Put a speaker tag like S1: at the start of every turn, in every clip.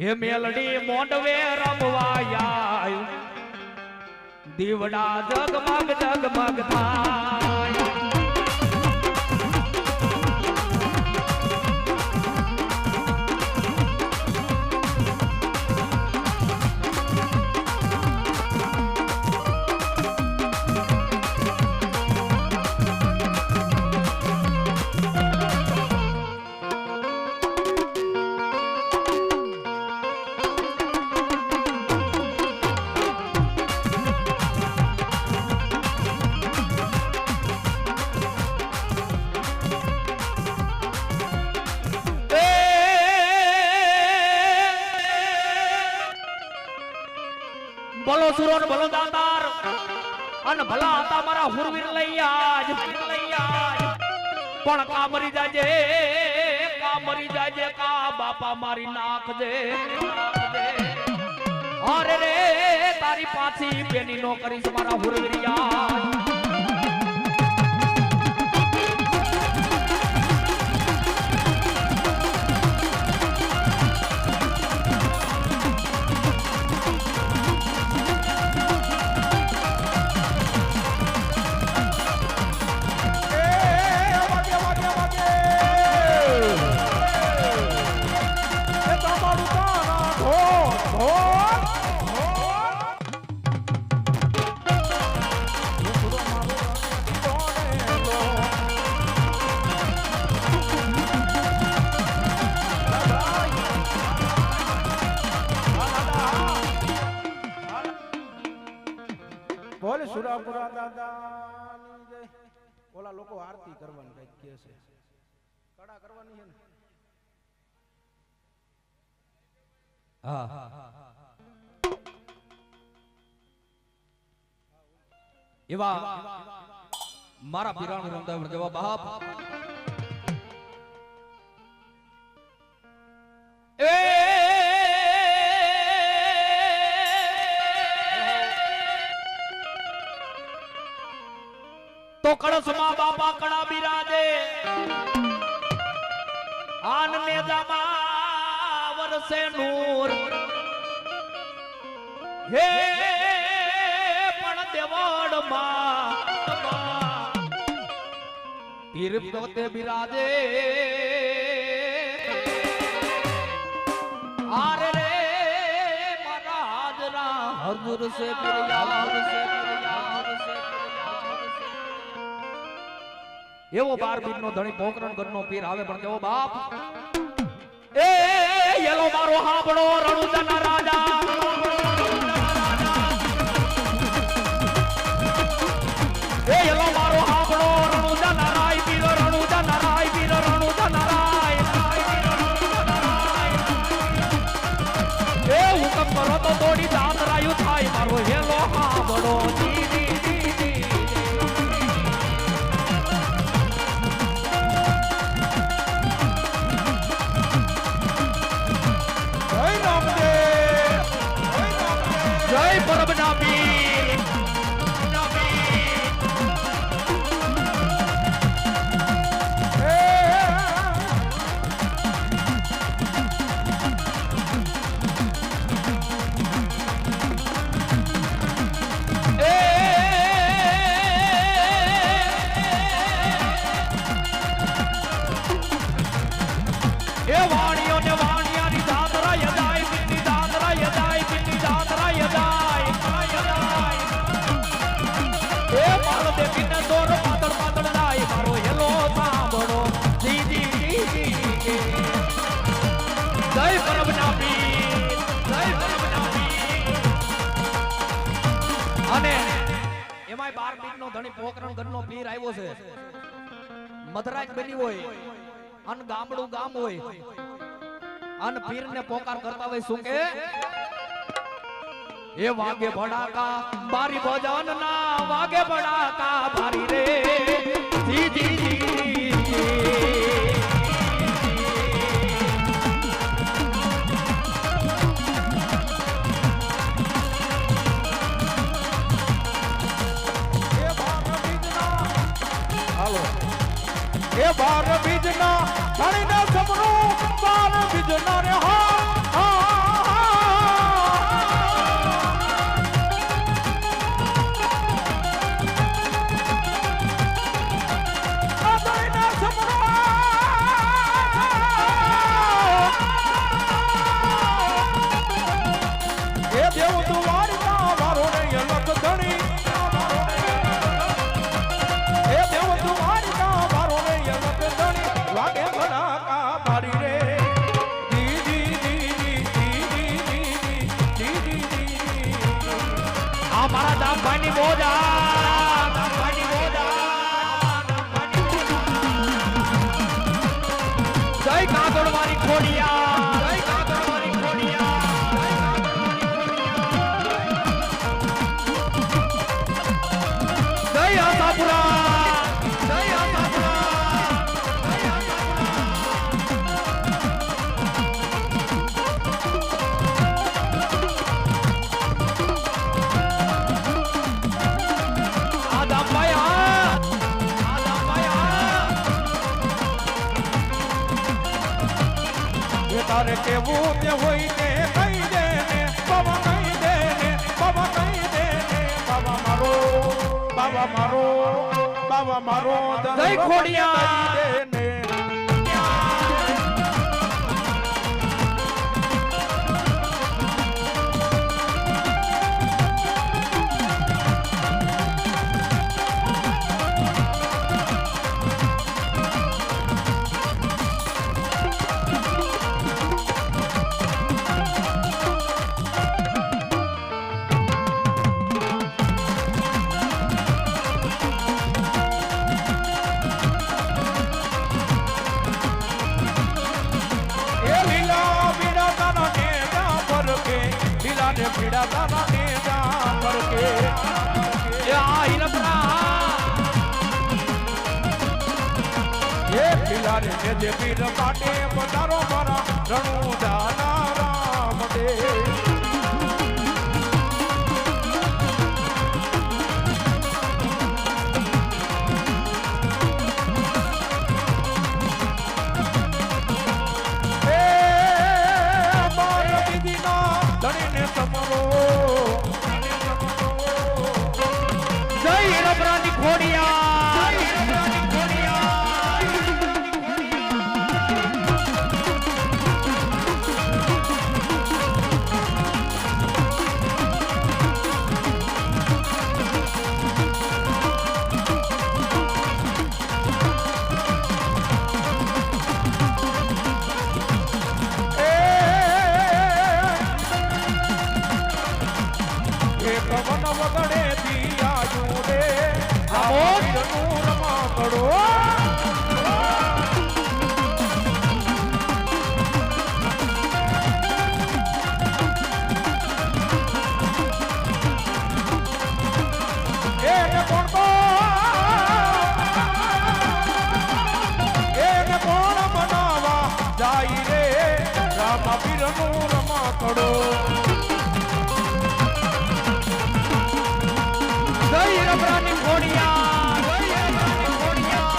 S1: હે મેલડી મોંડવે રમવાયા દીવડા જગમગ જગમગ થાય બોલો સુરો ને બોલો દાતાર અન ભલા હતા મારા હુરવીર લઈ આજ પણ કા મરી જાજે કા બાપા મારી નાખજે અરે રે તારી પાછી બેની નો કરીશ મારા હુરવીર યાદ
S2: બોલે સુરાપુરા દાદાની જય. ઓલા લોકો આરતી કરવાની કઈક કે છે, કડા કરવાની છે ને.
S1: હા એવા મારા પીરાણું રમતા જેવા બાપ તો કળશમાં બાપા કળા બિરાજે આન નેજામાં વરસે નૂર હે પણ દેવડમાં પીર પોતે બિરાજે આરે રે મારા હાજરા હજુર સે યાદ સે એવો 12 બીજ નો ધણી પોકરણ ઘરનો પીર આવે પણ કેવો બાપ એ યેલો મારો હાબળો રણુજાના રાજા એ યેલો મારો હાબળો રણુજાના રાય પીર રણુજાના રાય પીર રણુજાના રાય એ હુકમ કરો તો થોડી દાત રાયું થાય મારો યેલો હાબળો જી પરબ ના પીર એ વાણીઓ ને વાણિયાની દાદરા યદાય બિન્ની દાદરા યદાય બિન્ની દાદરા યદાય એ માલ દેખીને દોર પાતળ પાતળ જાય મારો હેલો સાંભળો દીદી જય પરબના પીર જય પરબના પીર અને એમાંય 12 બીજ નો ધણી પોકરણ ઘરનો પીર આવ્યો છે મધરાજ બની હોય અન ગામડું ગામ હોય અન પીર ને પોકાર કરતા હોય શું કે એ વાગે ભડાકા બારી ભજન ના વાગે ભડાકા બારી રે જી જી
S2: એ 12 બીજના ધણીને સપનું 12 બીજના રે હા
S1: ભાઈની મોજા ભાઈની મોજા જય કાગળ વાળી ખોડિયા જય કાગળ વાળી ખોડિયા જય આશાપુરા જય આશાપુરા જય આશાપુરા
S2: તારે કેવું તે હોય ને કહી દે ને બાબા કહી દે ને બાબા કહી દે ને બાબા મારો બાબા મારો બાબા મારો
S1: જય ખોડિયા
S2: દે ને પીડા તારા ને જા પરકે
S1: એ આ હિરપરા
S2: એ પીલા ને જે પીર પાટે પધારો મારા રણુ જાના રામ દે વગડે દિયા રે આમોર રમા કરો એને કોણ બનાવા જાય રે રામા પીરનું રમા કરો
S1: જય હિરપરાની ખોડિયા જય હિરપરાની ખોડિયા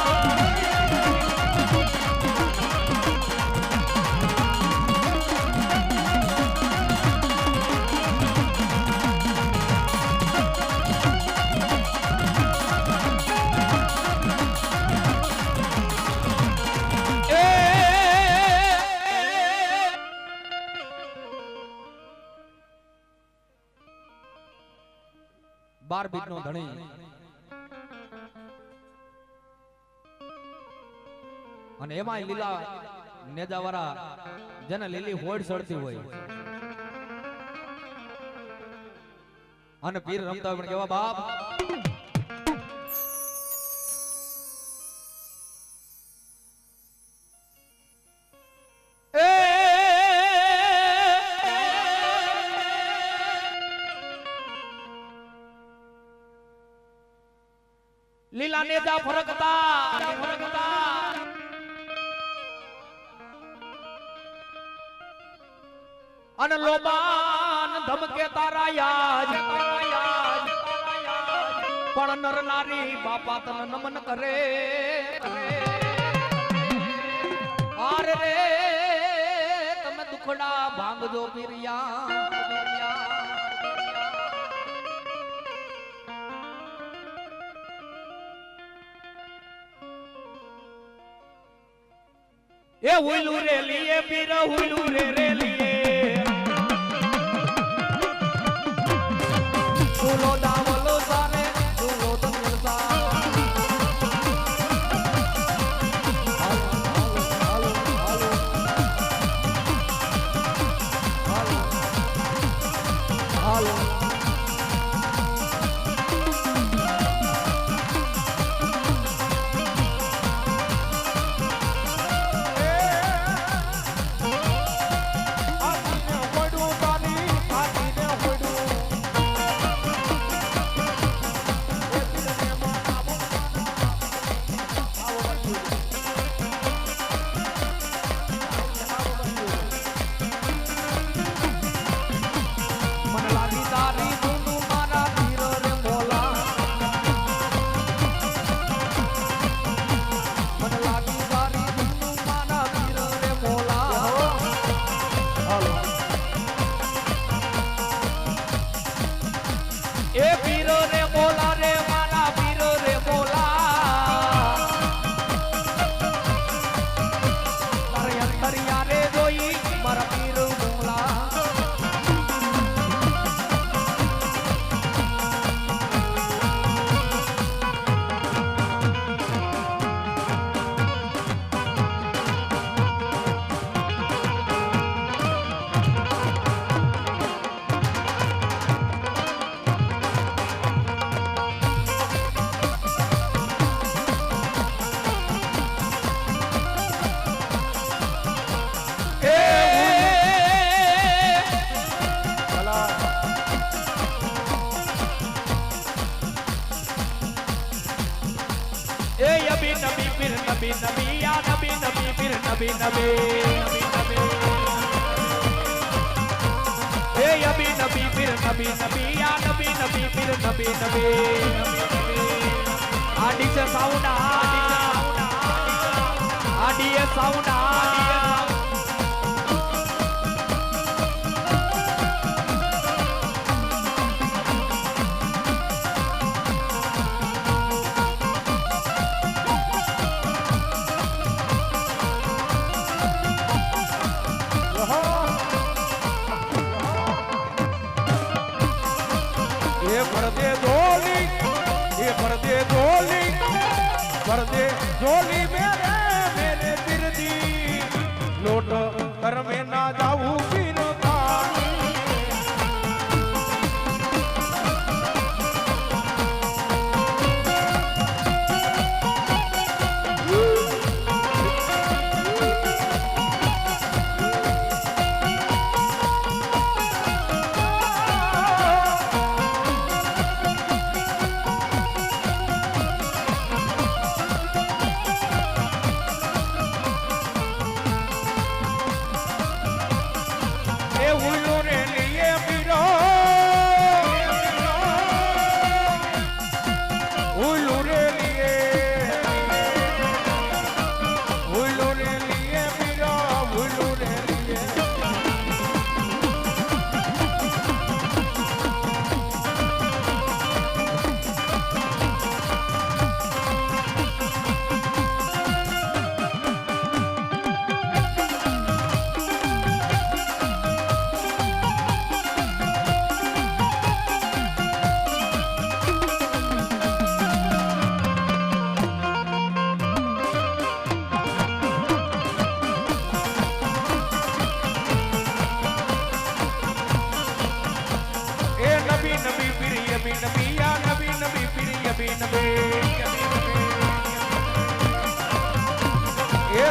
S1: બાર બીજનો ધણી અને એમાં લીલા નેજાવાળા જેને લીલી હોડ સડતી હોય અને પીર રમતા હોય પણ કેવા બાપ લીલા નેજા ફરકતા અને લોબાન ધમકે તારા યાદ પણ નર નારી બાપા તને નમન કરે આરે રે તમે દુખડા ભાંગજો પીરિયા એ હુઈલું રે લીએ પીર હુઈલું રે લીએ સુલો દાવલો સાલે સુલો દંગલ સા હાલો नबी नबी या नबी नबी फिर नबी नबी ए अभी नबी फिर नबी नबी या नबी नबी फिर नबी नबी आडी से साउंड आडी ये साउंड
S2: पर्दे झोली मेरे बिरदी लोट कर में ना जाऊं बिन पानी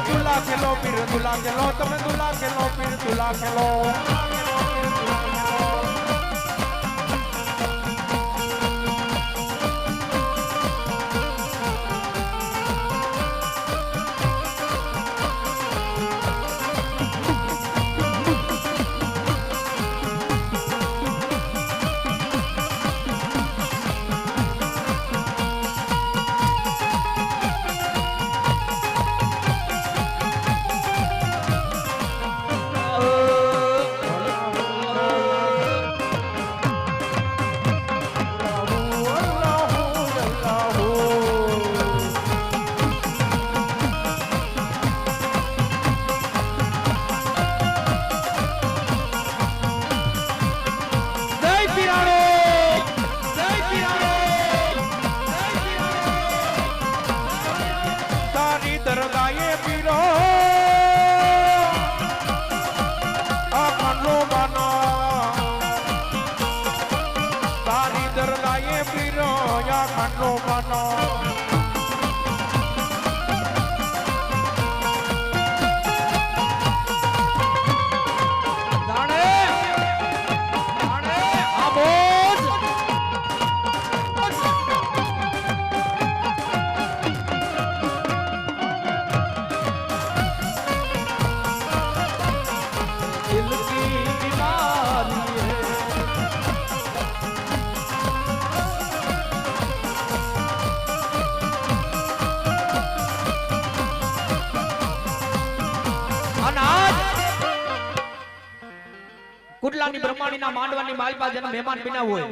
S2: दुला खेलो फिर दुला खेलो तुम दुला खेलो फिर दुला खेलो
S1: કુટલાની બ્રહ્માણીના માંડવાની માલપા જેના મહેમાન બિના હોય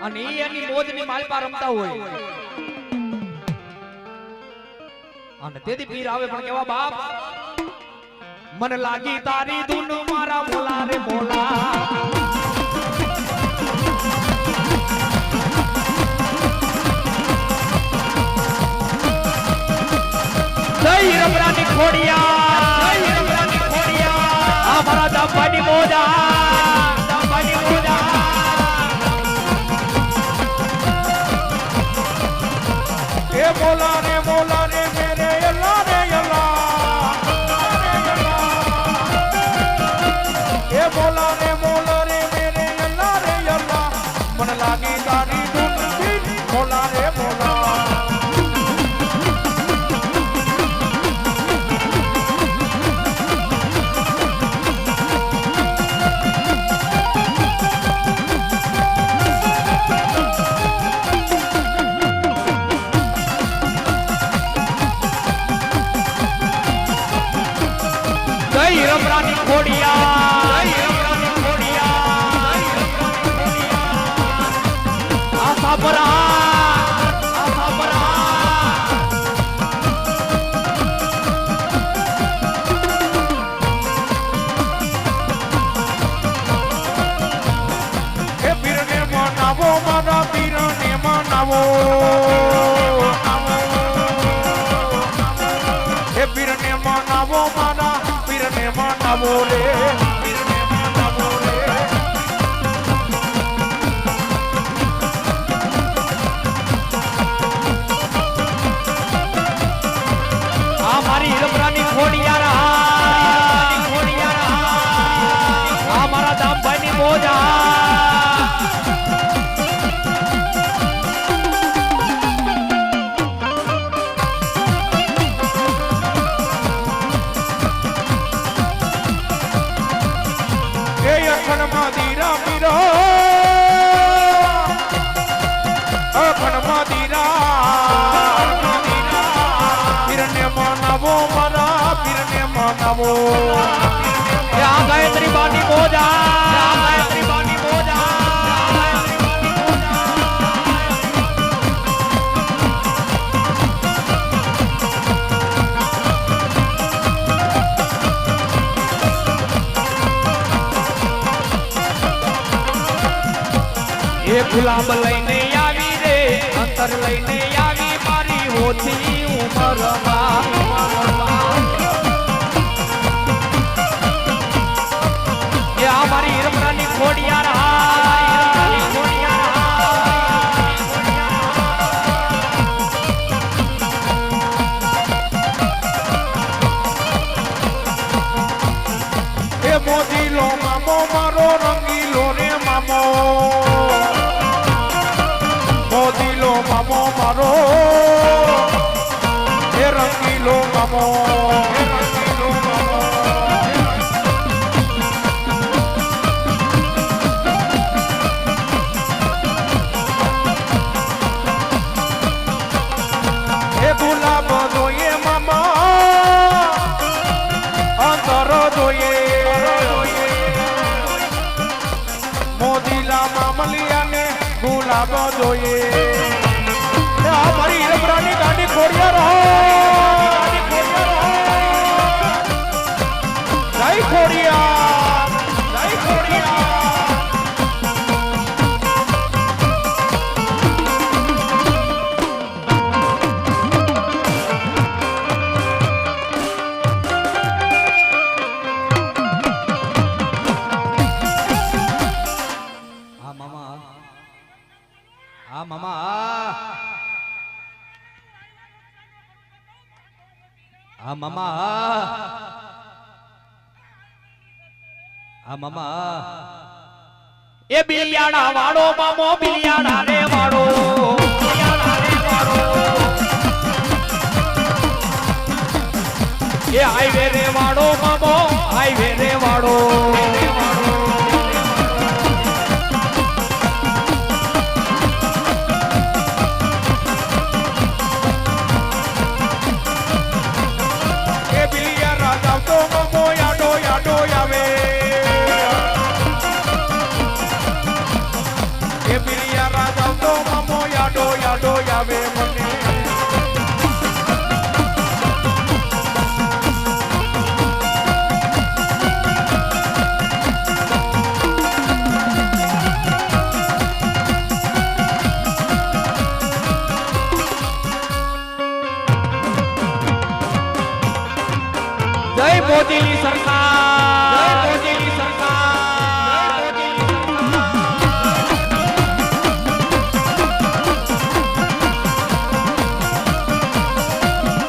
S1: અને ઈ એની મોજની માલપા રમતા હોય અને તેથી પીર આવે પણ કેવા બાપ મન લાગી તારી ધૂન મારા મોલા રે મોલા જય રમરાની ખોડિયા જય રમરાની ખોડિયા આ મારા દાપાની મોજા દાપાની મોજા
S2: એ મોલા રે મેરે અલ્લાહ રે અલ્લાહ એ મોલા રે મેરે અલ્લાહ રે અલ્લાહ મન લાગી તારી ધૂન મોલા રે મોલા
S1: હીરમરાની ખોડિયા આશા પરા
S2: મારા પીરને મનાવો હે પીરને મનાવો મારા પીરને મનાવો રે પીરને મનાવો રે
S1: આ મારી હીરમરાની ખોડિયાર આ મારા દામભાઈની મોજા ગાયત્રી બાની મોજા ગાયત્રી બાની મોજા એ ગુલાબ લઈને આવી રે અંતર લઈને આવી મારી હોતી ઉમરમાં મારી હીરમરાની ખોડિયાર
S2: એ મોદીલો મામો મારો રંગીલો રે મામો મોદીલો મામો મારો એ રંગીલો મામો ગુલાબ જોઈએ મારી હીરમરાની ગાડી ખોડિયાર જય ખોડિયાર જય ખોડિયાર
S1: એ બિલિયાડા વાળો મામો બિલિયાડા રે વાળો એ હાઈવે રે વાળો મામો હાઈવે રે વાળો જય મોદીની સરકાર જય મોદીની સરકાર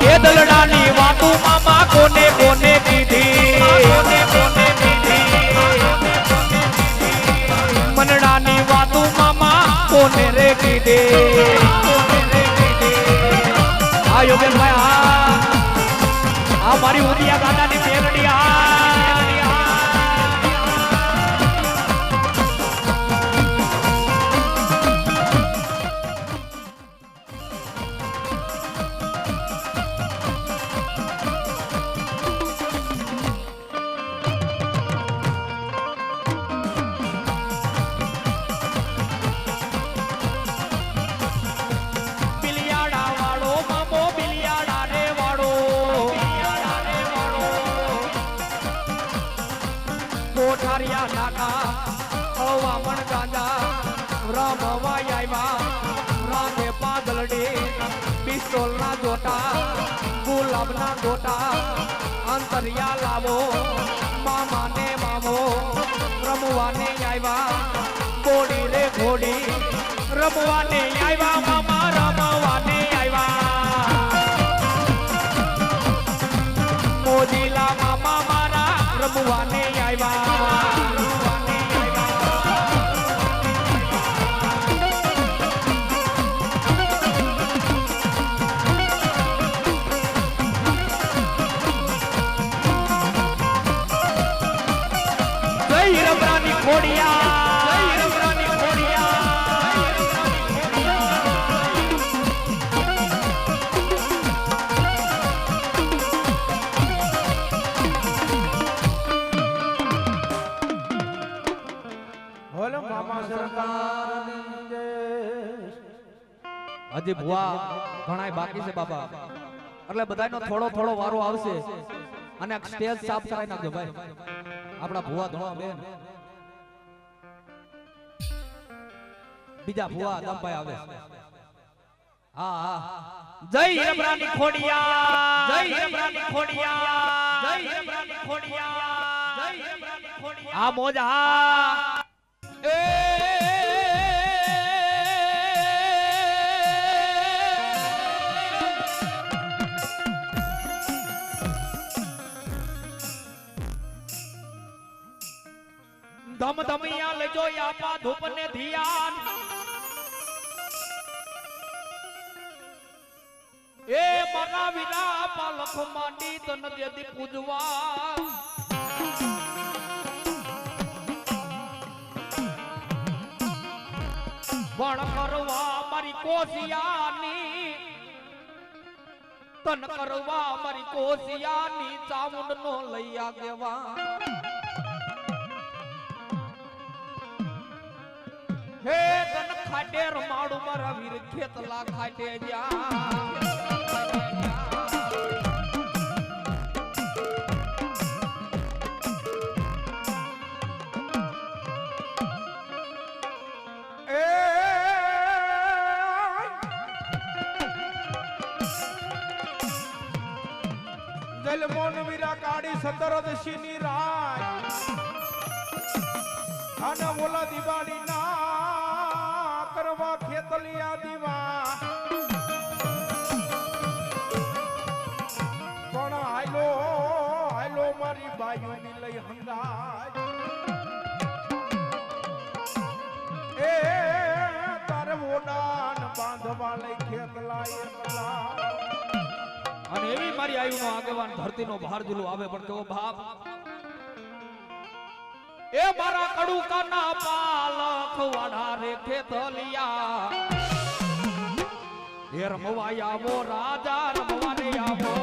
S1: એ દલડાની વાતો મામા કોને કોને કીધી મનડાની વાતો મામા કોને રે કીધી આ યોગેશભાઈ આ મારી ઉદિયા દાદાની મેલડી બામણ ગાંજા રમવા આવ્યા રાધે પાદલડી પિસ્તોલ ના જોટા ગુલાબ ના ગોટા અંતરિયા લાવો મામા ને મામો રમવાને આવ્યા ઘોડી રે ઘોડી રમવાને આવ્યા મામા રમવાને આવ્યા મોજીલા મામા મારા રમવાને આવ્યા
S2: બોલો મામા સરકારની જય.
S1: હજી ભુવા ઘણાય બાકી છે બાબા એટલે બધાનો થોડો થોડો વારો આવશે અને સ્ટેજ સાફ કરાવી નાખજો ભાઈ આપણા ભુવા ધોળા બેન બીજા ભુવા દમભાઈ આવે હા હા જય હીરબરાની ખોડિયા જય હીરબરાની ખોડિયા જય હીરબરાની ખોડિયા જય હીરબરાની ખોડિયા આ મોજ હા ધમ ધમિયા લેજો યાપા ધૂપ ને ધ્યાન એ મના વિના પાલખ માંડી તન દેદી પૂજવા વણ કરવા મારી કોશિયાની તન કરવા મારી કોશિયાની ચામુંડ નો લઈ આગેવા હે ધન ખાટે રમાડું મારા વીર ખેતલા ખાટે જા
S2: જલમોન વીરા કાળી સતરદશીની રાત અને ઓલા દિવાળી ના કરવા ખેતલિયા દીવા પણ હાલો હાલો મારી બાયુની લઈ હંગાય એ તારે ઓડાન બાંધવા લઈ ખેતલાય એકલા
S1: અને એવી મારી આયુનો આગેવાન ધરતીનો ભાર જુલો આવે પણ કેવો બાપ એ મારા કડુકાના પાલખ વાડા રે ખેતલિયા એ રમવા આવો રાજા રમવા રે આવો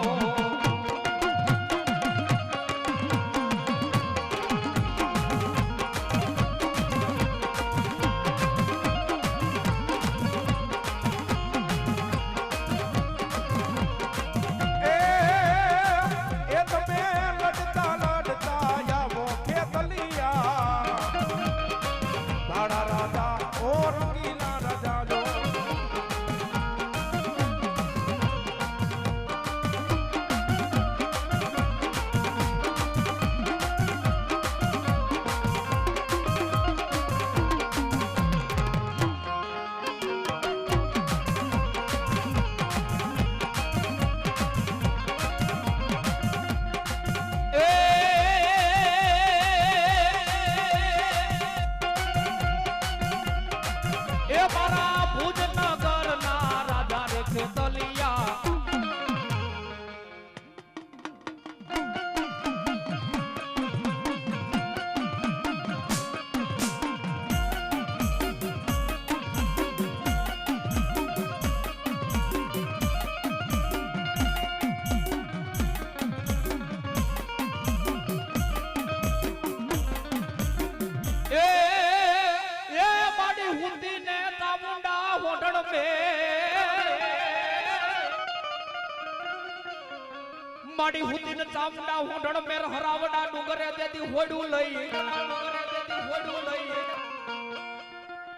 S1: માડી હુતીન ચામડા હોડણ મેર હરાવડા ડુંગરે દેતી હોડું લઈ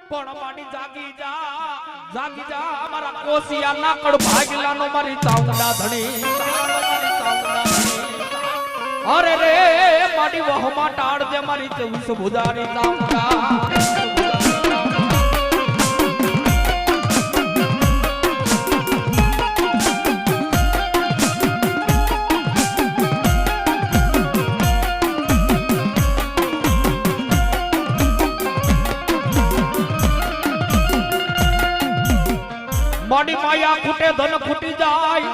S1: પણ માડી જાગી જા મારા કોસિયા નાકડ ભાગલાનો મારી ચાઉંડા ધણી અરે રે માડી વહમાં ટાળ દે મારી 24 ભુજાની ચાઉંડા માડી માયા ખૂટે ધન ખૂટી જાય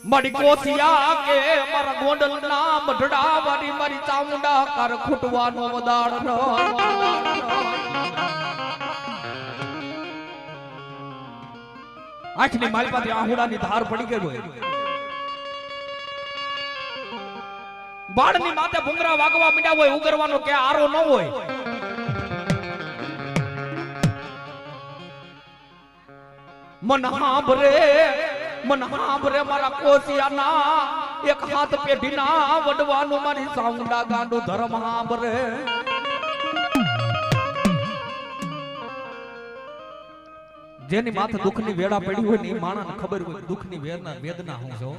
S1: માડી કોસિયા કે મારા ગોંડલ ના મઢડા વાળી મારી ચામુંડા કર ખૂટવાનો વદાળ ન આંખની માલપાથી આહુડાની ધાર પડી ગઈ હોય બાળની માથે ભૂંગરા વાગવા મીડ્યા હોય ઉગરવાનો કે આરો ન હોય મન હાંભરે મારા કોસિયાના એક હાથ પેઢીના વડવાનું મારી ચાઉંડા ગાંડો ધર્મ હાંભરે જેની માથે દુઃખની વેડા પડી હોય ને એ માણસને ખબર હોય દુઃખની વેદના હું છો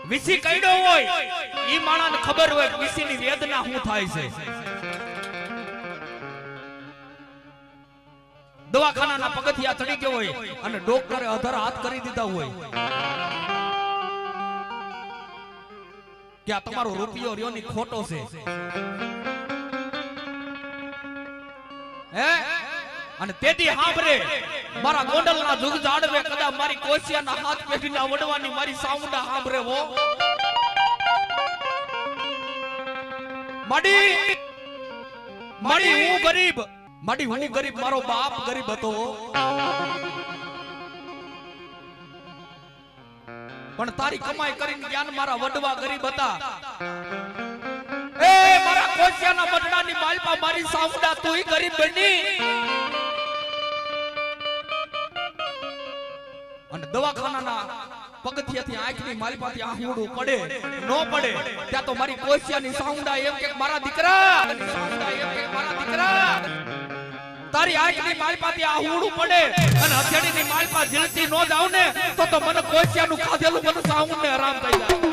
S1: વિસી કઈડો હોય ઈ માણસને ખબર હોય વિસીની વેદના શું થાય છે દવાખાનાના પગથિયા ચડી ગયો હોય અને ડોક્ટરે અધર હાથ કરી દીધા હોય કે આ તમારો રૂપિયો રહ્યોની ખોટો છે હે અને તેથી હાંભરે મારા ગોંડલના જુગ જાડવે કદા મારી કોસિયાના હાથ પેઢીના વડવાની મારી ચાઉંડા હાંભરે હો માડી હું ગરીબ મારો બાપ ગરીબ હતો પણ તારી કમાઈ કરીને જ્ઞાન મારા વડવા ગરીબ હતા એ મારા કોસિયાના બટડાની માલપા મારી ચાઉંડા તુંય ગરીબ બની અને દવાખાનાના પગથિયાથી આંખની માલપાથી આહુડું પડે નો પડે ત્યાં તો મારી કોસિયાની ચાઉંડા એમ કે મારા દીકરા તારી આંખની માલપાથી આહુડું પડે અને હથેળીની માલપા જીલતી નો જાવ ને તો મને કોસિયાનું ખાધેલું મને ચાઉંડને આરામ થઈ જાય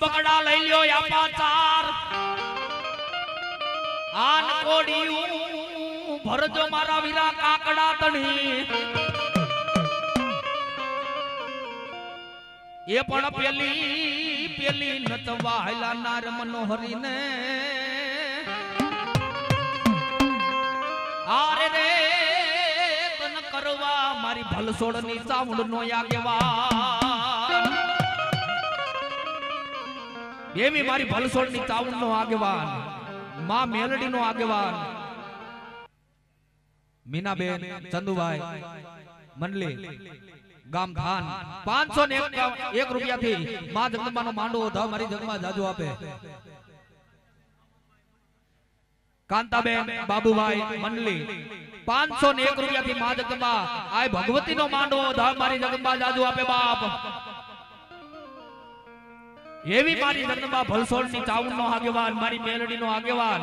S1: બકડા લઈ લ્યો આપા ચાર આન કોડિયું ભરજો મારા વીરા કાકડા તણી એ પણ પેલી નતવા હેલા નાર મનોહરી ને આરે રે તન કરવા મારી ભલસોડ ની ચામુંડ નો આગેવાન એવી મારી ભલસોડ ની ચામુંડ નો આગેવાન માં મેલડી નો આગેવાન મીનાબેન ચંદુભાઈ મંડલી ગામ થાન 501 રૂપિયા થી માં જગદંબા નો માંડવો ધ મારી જગમાં જાજુ આપે કાંતાબેન બાબુભાઈ મંડલી 501 રૂપિયા થી માં જગદંબા આય ભગવતી નો માંડવો ધ મારી જગદંબા જાજુ આપે બાપ એવી મારી જગદંબા ભલસોડ ની ચાવણ નો આગેવાન મારી મેલડી નો આગેવાન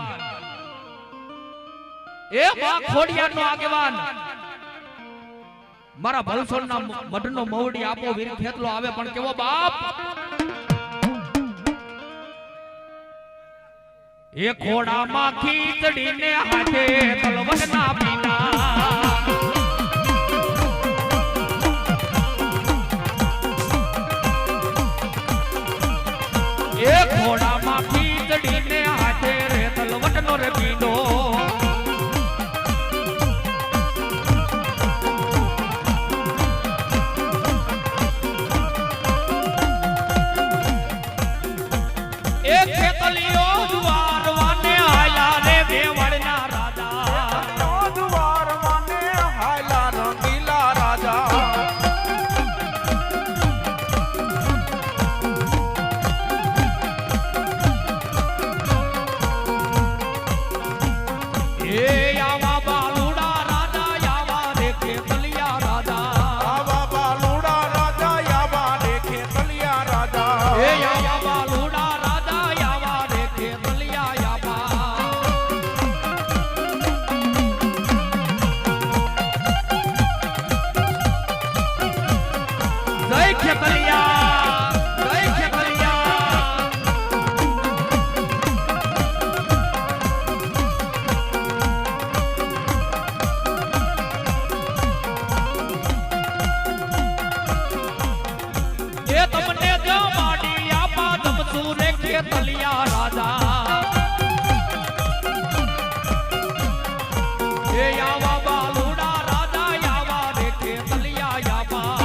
S1: એ માં ખોડિયાર નો આગેવાન મારા ભલસોડ ના મઢ નો મવડી આપો વીર ખેતલો આવે પણ કેવો બાપ એ ખોડા માં ખીચડી ને હાથે તલવટ ના પીના એ ખોડા માં ખીચડી ને હાથે રે તલવટ નો રે પીનો તલિયા રાજા એ આવા બાલુડા રાજા આવા દેખે તલિયા આવા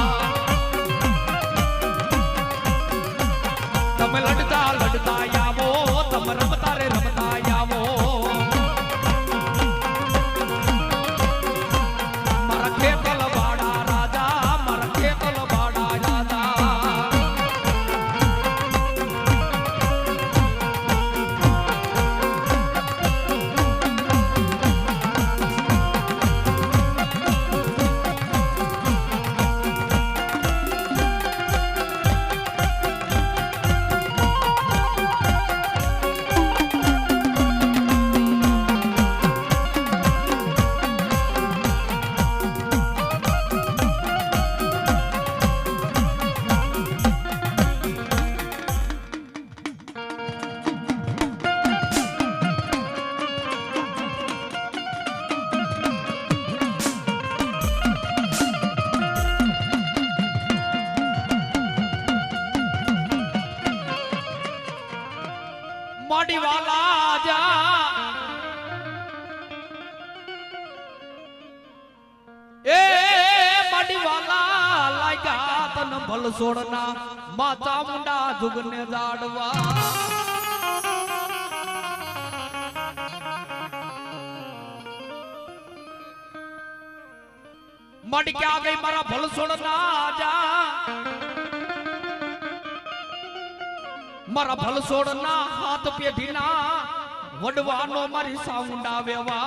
S1: તમે લડતા લડતા આવો તમે રમતા રે રમતા આવો મારા ખેતલ વાડા રાજા મારા ખેતલ વાડા રાજા माडी वाला जा ए माडी वाला लागा तन भलसोड़ना माता मुंडा जुगने जाड़वा माडी क्या गई मारा भलसोड़ना जा मारा भलसोड़ना हाथ पेढ़ीना वडवानो मारी साउंडा वेवा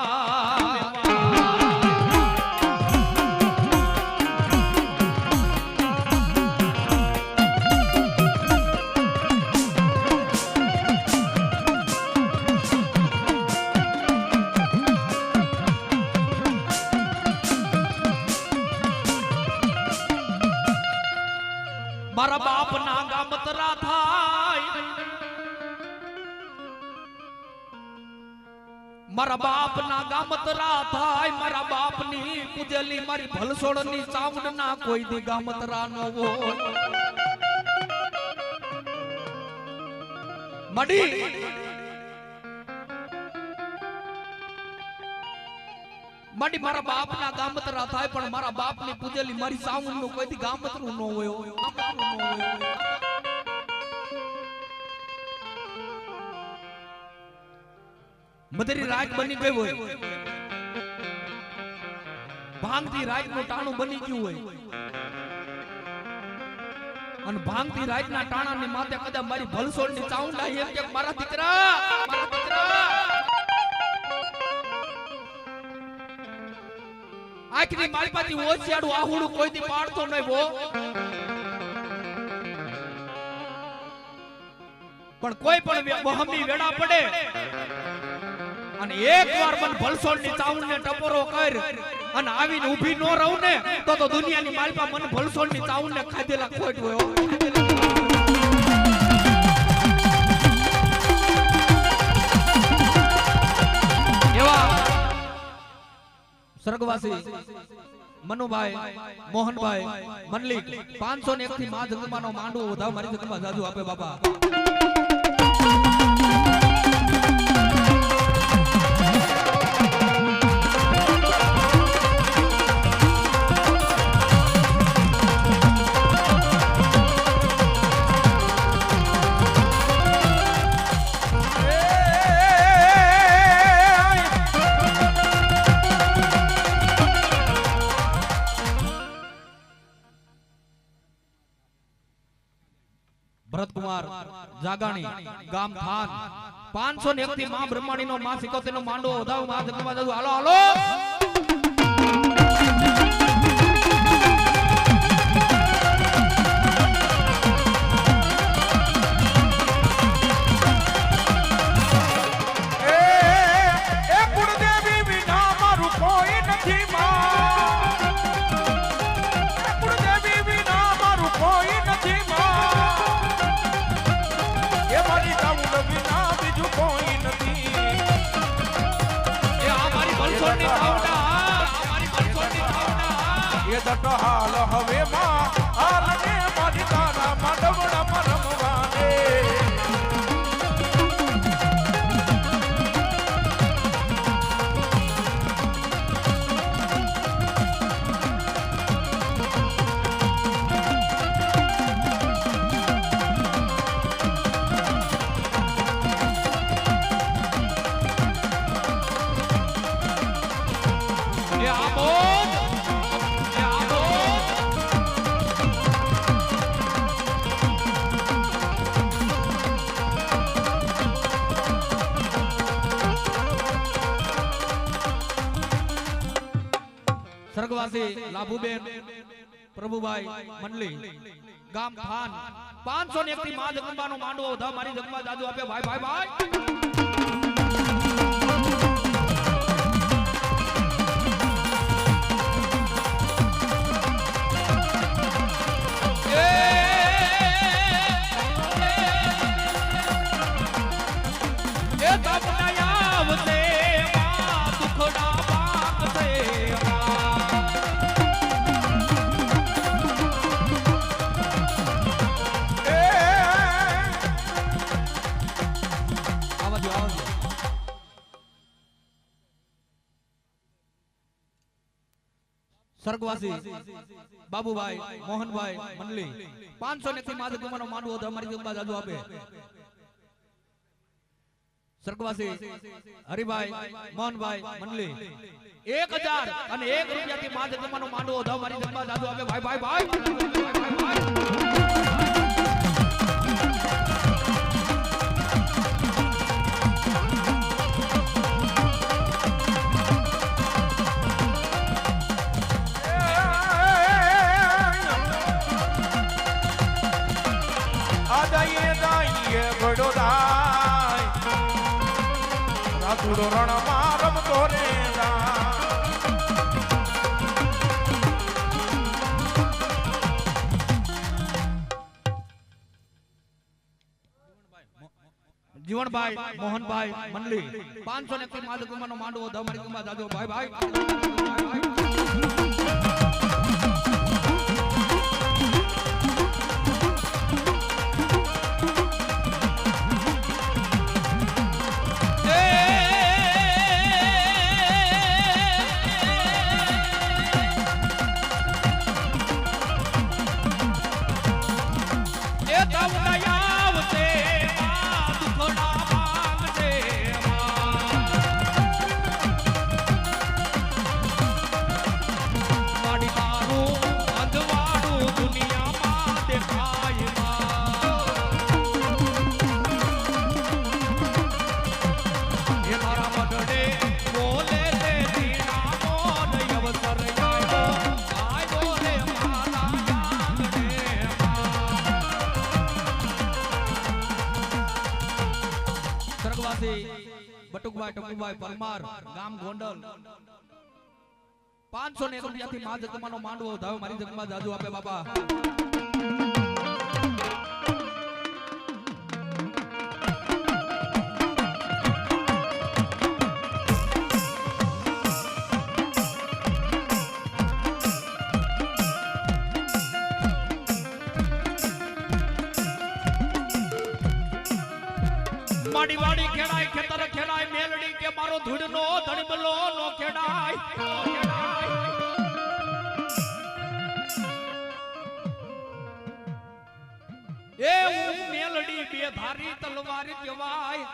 S1: मारा बाप ना गामतरा थाय મારા બાપના ગામતરા થાય મારા બાપની પૂજેલી મારી ભલસોડની ચાવડના કોઈ દી ગામતરા ન હોય મડી મડી મારા બાપના ગામતરા થાય પણ મારા બાપની પૂજેલી મારી ચાવડનું કોઈ દી ગામતરું ન હોય મધરી રાત બની ગઈ હોય ભાંગતી રાત નું ટાણું બની ગયું હોય અને ભાંગતી રાત ના ટાણા ની માથે કદાચ મારી ભલસોડ ની ચાઉંડા એમ કે મારા દીકરા આખરી મારી પાછી ઓછિયાડું આહુડું કોઈ દી પાડતો નહીં બો પણ કોઈ પણ વહમી વેડા પડે અને એકવાર મન ભલસોડ ની ચાઉંડ ને ટપોરો કર અને આવીને ઊભી નો રહું ને તો દુનિયાની માલપા મન ભલસોડ ની ચાઉંડ ને ખાધેલા ખોટ હોય એવા સ્વર્ગવાસી મનુભાઈ મોહનભાઈ મનલિક 501 થી મા જગદંબાનો માંડવો વધાવ મારી જગદંબા જાજુ આપે બાપા ભરતકુમાર જાગાણી ગામ થાન 501 થી મા બ્રહ્માણી નો મા સિકોતેર નો માંડવો વધાવ મા જગદંબા જાજુ હાલો હાલો
S2: હાલ હવે માં હાલને મારી તારા માંડવડા રમવાને
S1: સ્વર્ગવાસી લાભુબેન પ્રભુભાઈ મંડલી ગામ થાન 501 થી મા જગદંબાનો માંડવો વધાવ મારી જગદંબા જાજુ આપે ભાઈ ભાઈ ભાઈ સ્વર્ગવાસી બાબુભાઈ મોહનભાઈ મંડલી 501 થી મા જગદંબાનો માંડવો વધાવ મારી જગદંબા જાજુ આપે સ્વર્ગવાસી હરિભાઈ મોહનભાઈ મંડલી 1001 રૂપિયા થી મા જગદંબાનો માંડવો વધાવ મારી જગદંબા જાજુ આપે ભાઈ ભાઈ ભાઈ
S2: રાતુડો રણમાં રમતો રે
S1: જીવણભાઈ મોહનભાઈ મંડલી 500 ને માલ ગુમાનો માંડવો ધ મારી ગુમા જાજો ભાઈ ભાઈ બટુકભાઈ ટકુભાઈ પરમાર ગામ ગોંડલ 500 રૂપિયા થી માં જગમાનો માંડવો ધાવ મારી જગમાં જાજુ આપે બાપા માડી વાડી ખેડાય ખેતર ખેડાય મેલડી કે મારો ધૂળનો ધણબલો નો ખેડાય એ મેલડી બે ધારી તલવાર કહેવાય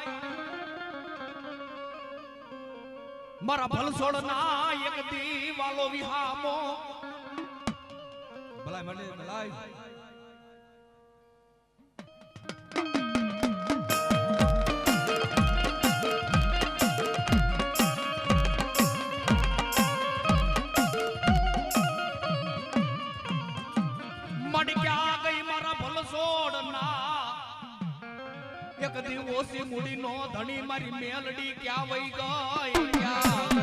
S1: મારા ભલસોડના એક દીવાલો વિહામો ભલાય મને ભલાય એક દિવોસી મુડી નો ધણી મારી મેલડી ક્યાં વઈ ગઈ ક્યાં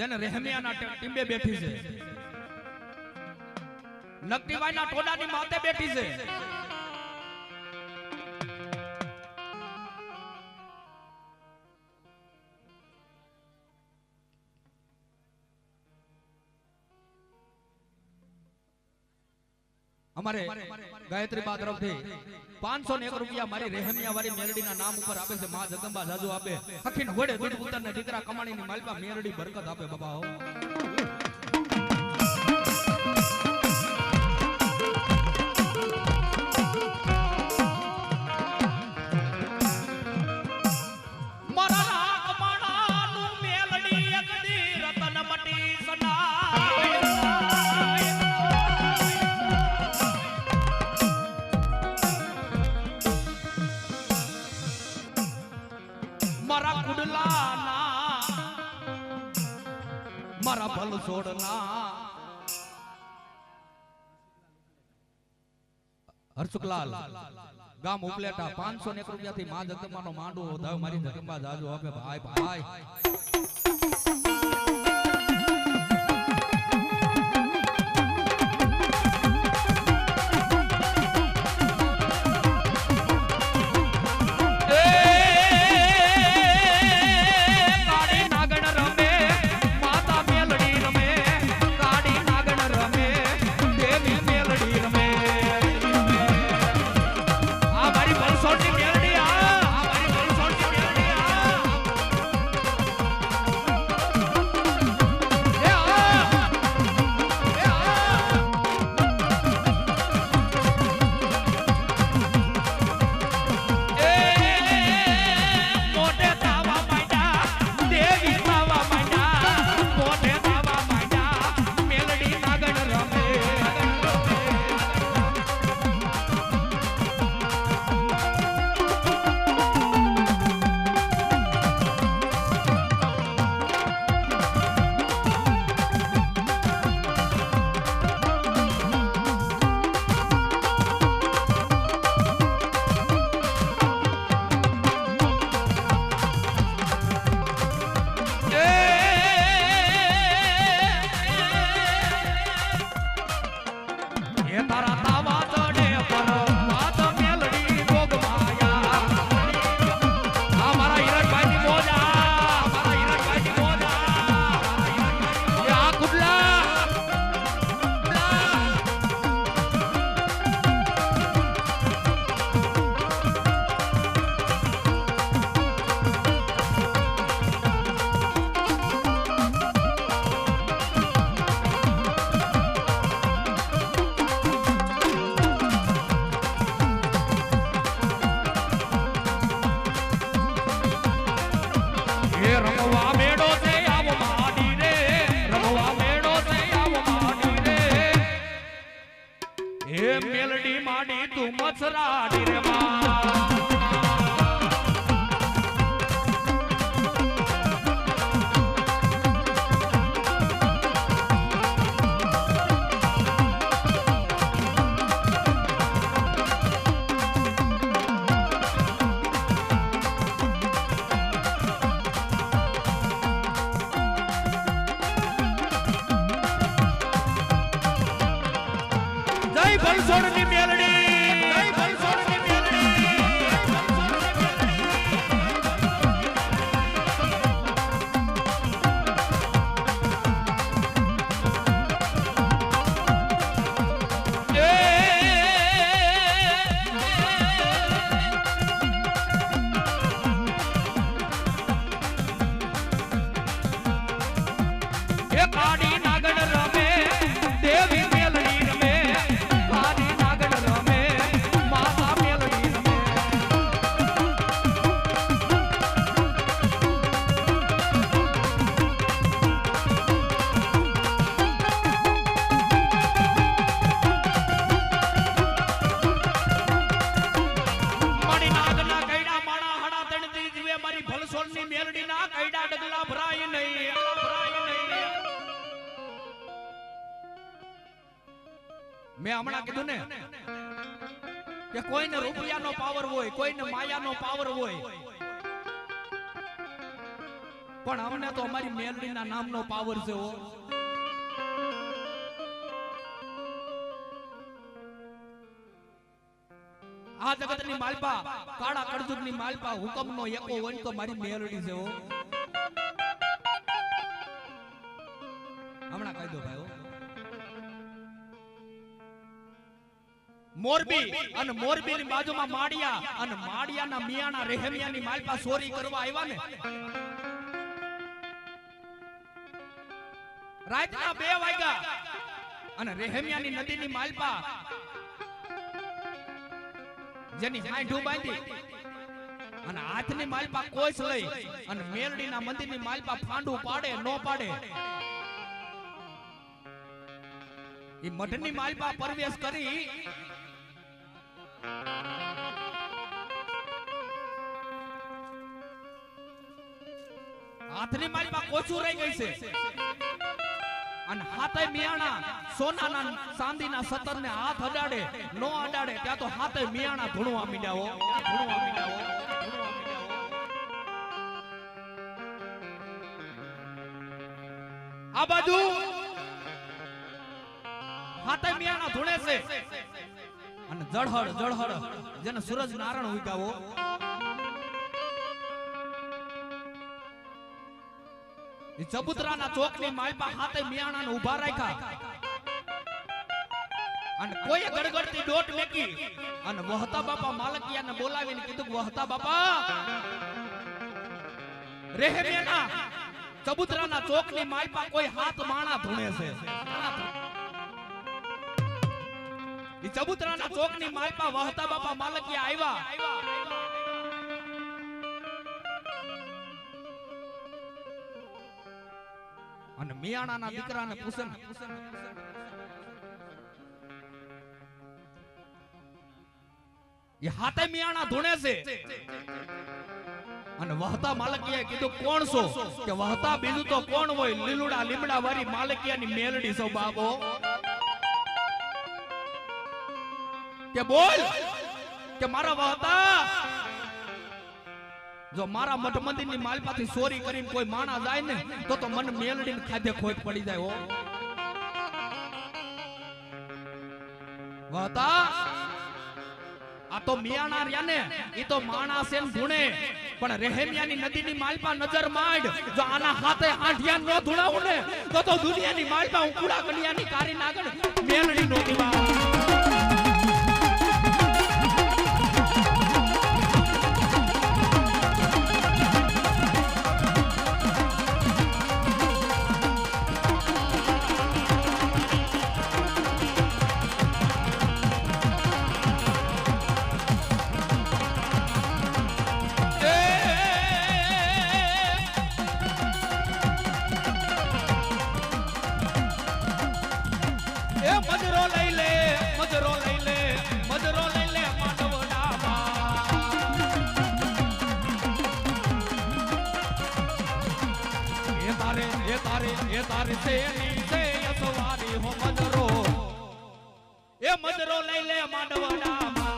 S1: જેને રહેમિયાના ટીંબે બેઠી છે નકટીબાઈના ટોડાની માથે બેઠી છે અમારે ગાયત્રી બા તરફથી 501 રૂપિયા મારી રહેમિયા વાળી મેરડીના નામ ઉપર આપે છે માં જગદંબા જાજુ આપે અખીન ઘોડે દૂધ પુત્રને દીકરા કમાણીની માલપા મેરડી બરકત આપે બાબા હો મારા ભલ છોડના હર્ષુકલાલ ગામ ઉપલેટા 501 રૂપિયા થી માં જગદંબાનો માંડવો ધાવ મારી જગદંબા જાજુ આપે ભાઈ ભાઈ તું મસરાડી રે માં ભલસોડની મેલડી જય ભલસોડની મેલડી એ કાડી નાગણ રમે દેવી મેલડી રમે કાડી નાગણ રમે માતા મેલડી રમે મારી નાગના કૈડા માણા હડા તણતી જીવે મારી ભલસોડની મેલડીના કૈડા ડગલા ભરાય નહીં મેં હમણાં કીધું ને કે કોઈને રૂપિયાનો પાવર હોય કોઈને માયાનો પાવર હોય પણ અમને તો અમારી મેલડીના નામનો પાવર છે હો આ જગતની માલપા કાળા કળજુગની માલપા હુકમનો એકો હોય તો મારી મેલડી છે હો હમણાં કહી દો ભાઈ મોરબી અને મોરબી ની બાજુમાં માડિયા અને માડિયાના મિયાણા રહેમિયાની માલપા ચોરી કરવા આવ્યા ને રાતના 2 વાગ્યા અને રહેમિયાની નદીની માલપા જેની હાંઢું બાંધી અને હાથની માલપા કોઈસ લઈ અને મેલડીના મંદિરની માલપા ફાંડું પાડે નો પાડે ઈ મઢની માલપા પ્રવેશ કરી હાથની માલપા કોચું રહી ગઈ છે અને હાથે મિયાણા સોનાના ચાંદીના સતરને હાથ અડાડે નો અડાડે ત્યાં તો હાથે મિયાણા ધૂણવા મીડાવો આ બાજુ હાથે મિયાણા ધૂણે છે અને જળહળ જેને સૂરજ નારાયણ ઉગાવો ઈ ચબુતરાના ચોકની માલપા હાથે મિયાણાને ઊભા રાખ્યા અને કોઈ ગડગડતી દોટ મેકી અને વહતા બાપા માલકિયાને બોલાવીને કીધું વહતા બાપા રહેમિયાના ચબુતરાના ચોકની માલપા કોઈ હાથ માણા ધૂણે છે ઈ ચબુતરાના ચોકની માલપા વહતા બાપા માલકિયા આવ્યા અને મિયાણાના દીકરાને પૂછે એ હાથે મિયાણા ધૂણે છે અને વહતા માલકીએ કીધું કોણ છો કે વહતા બીજું તો કોણ હોય લીલુડા લીમડા વાળી માલકીયાની મેલડી છો બાબો કે બોલ કે મારા વહતા જો મારા મઠ મંદિરની માલપાથી ચોરી કરીને કોઈ માણા જાય ને તો મને મેલડીને ખાધે ખોટ પડી જાય હો વહતા આ તો મિયાણા રહ્યા ને ઈ તો માણસ એમ ધૂણે પણ રહેમિયાની નદીની માલપા નજર માંડ જો આના હાથે આંઢિયા નો ધૂણાવું ને તો દુનિયાની માલપા હું કુડા કડિયાની કારી નાગણ મેલડી નો દીવા મજરો લઈ લે એ તારી સેની છે સવારી હો મજરો એ મજરો લઈ લે માંડવડામાં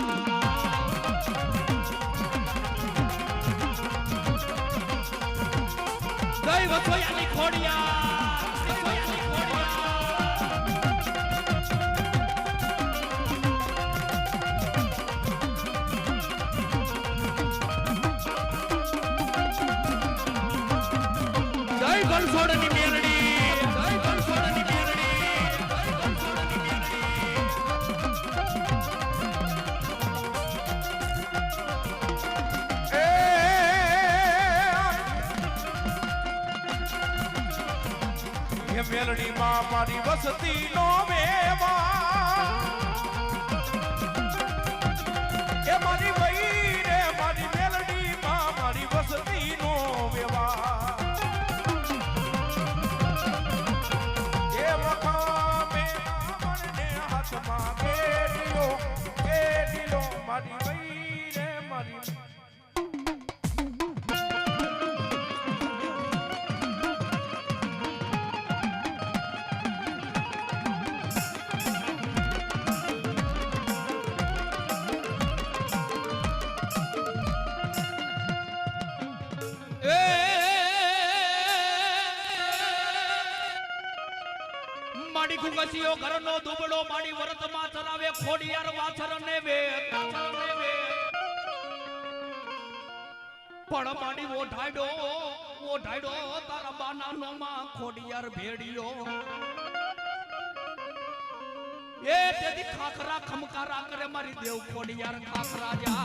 S1: જય વસોયાની ગણસોડની મેરડી જય ગણસોડની મેરડી
S2: એ મેલડી માં મારી વસતી નો વેવા એ મારી વઈ રે મારી મેલડી માં મારી વસતી નો વેવા મારી વઈ રે મારી
S1: માડી કુંગસીઓ ઘરનો દુબળો માડી વરતમાં ચરાવે ખોડિયાર વાછર ને વેત પણ માડી ઓઢાડો તારા બાનાનો માં ખોડિયાર ભેડિયો એ તેથી ખાખરા ખમકારા કરે મારી દેવ ખોડિયાર ખાખરા જા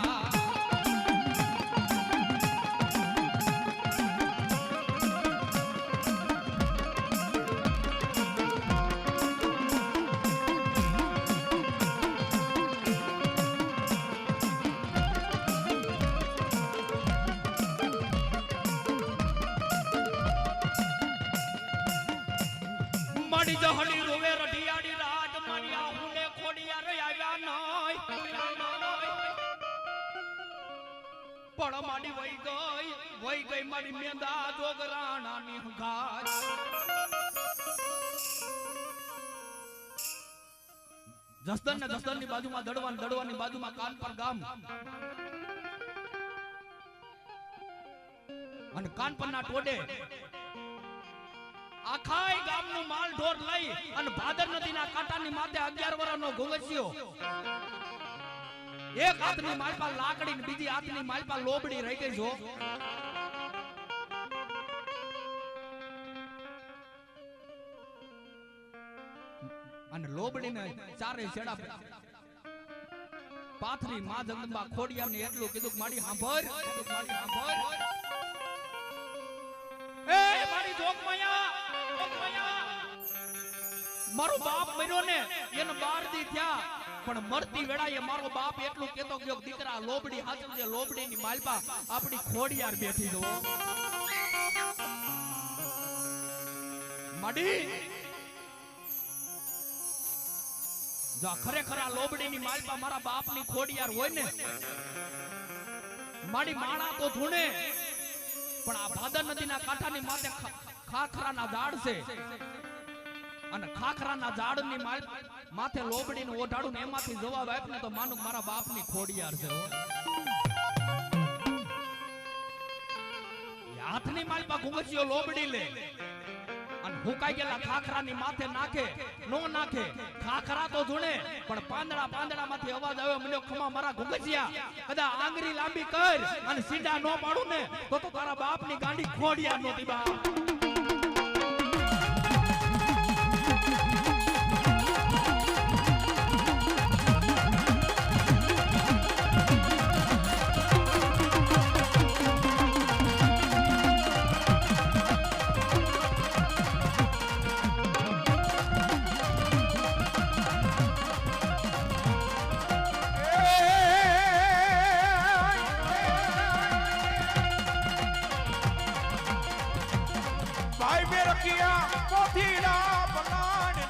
S1: માડી જહડી રોવે રઢિયાડી રાત મારી આહુને ખોડિયાર આવ્યા નોય પણ માડી વઈ ગઈ મારી મેંદા જોગરાણાની ગાજ જસદન ની બાજુમાં દડવાની બાજુમાં કાન પર ગામ અને કાન પરના ટોડે આખાય ગામનું માલ ઢોર લઈ અને ભાદર નદીના કાંટાની માથે 11 વર્ષનો ઘોંઘસિયો એક હાથની માલપા લાકડી ને બીજી હાથની માલપા લોબડી રહી ગઈ છો અને લોબડીને ચારે છેડા પાથરી માં જગદંબા ખોડિયારને એટલું કીધું કે માડી સાંભળ એ મારી જોગમાયા મારો બાપ મર્યો ને એને 12 દી થયા પણ મરતી વેળાએ મારો બાપ એટલું કહેતો ગયો દીકરા લોબડી હાચવજે લોબડીની માલપા આપણી ખોડિયાર બેઠી જો માડી જો ખરેખર આ લોબડીની માલપા મારા બાપની ખોડિયાર હોય ને માડી માણા તો ધૂણે પણ આ ભાદર નદીના કાંઠાની માથે ખાખરાના ઝાડ છે અને ખાખરાના ઝાડની માથે લોબડીને ઓઢાડું ને એમાંથી જવાબ આપ્યો તો માનું મારા બાપની ખોડિયાર છે હાથની માલપા ઘુંઘસિયો લોબડી લે અને હુકાઈ ગયેલા ખાખરાની માથે નાખે નો નાખે ખાખરા તો ધૂણે પણ પાંદડામાંથી અવાજ આવ્યો મને ખમા મારા ઘુંઘસિયા કદા આંગળી લાંબી કર અને સીધા નો પાડું ને તો તારા બાપની ગાંડી ખોડિયાર નોતી બા
S2: ભાઈ મેરકિયા પોથીડા બનાને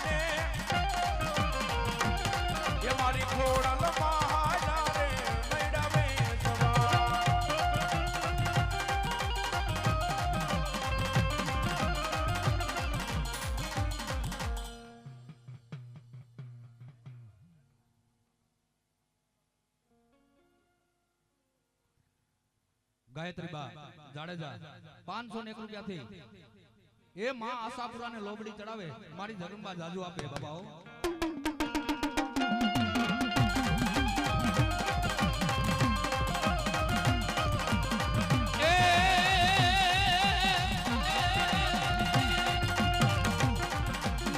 S1: ગાયત્રી બા જાડેજા 501 રૂપિયાથી એ માં આશાપુરાને લોબડી ચડાવે મારી જગન્બા જાજુ આપે બાબાઓ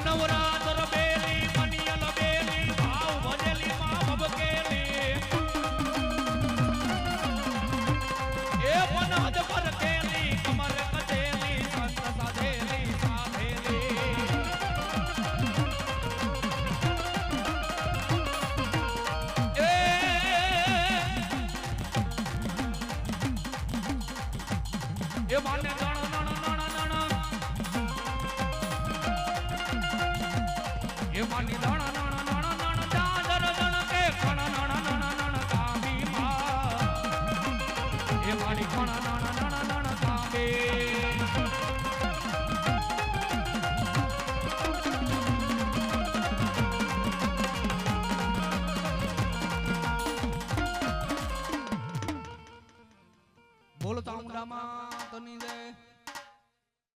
S2: નવરાત્ર બેલી મનિયલ બેલી ભાવ ભજેલી માં ભબકેલી એ પનહદ પર કેલી કમર કચેલી સંત સાધેલી સાધેલી એ માને એ માની દાણા નાણા નાણા નાણા ચાદર જણ કે ખણા નાણા નાણા નાણા કામી માં એ માની ખણા નાણા નાણા નાણા કામી
S1: બોલો ચામુંડામાં તની જય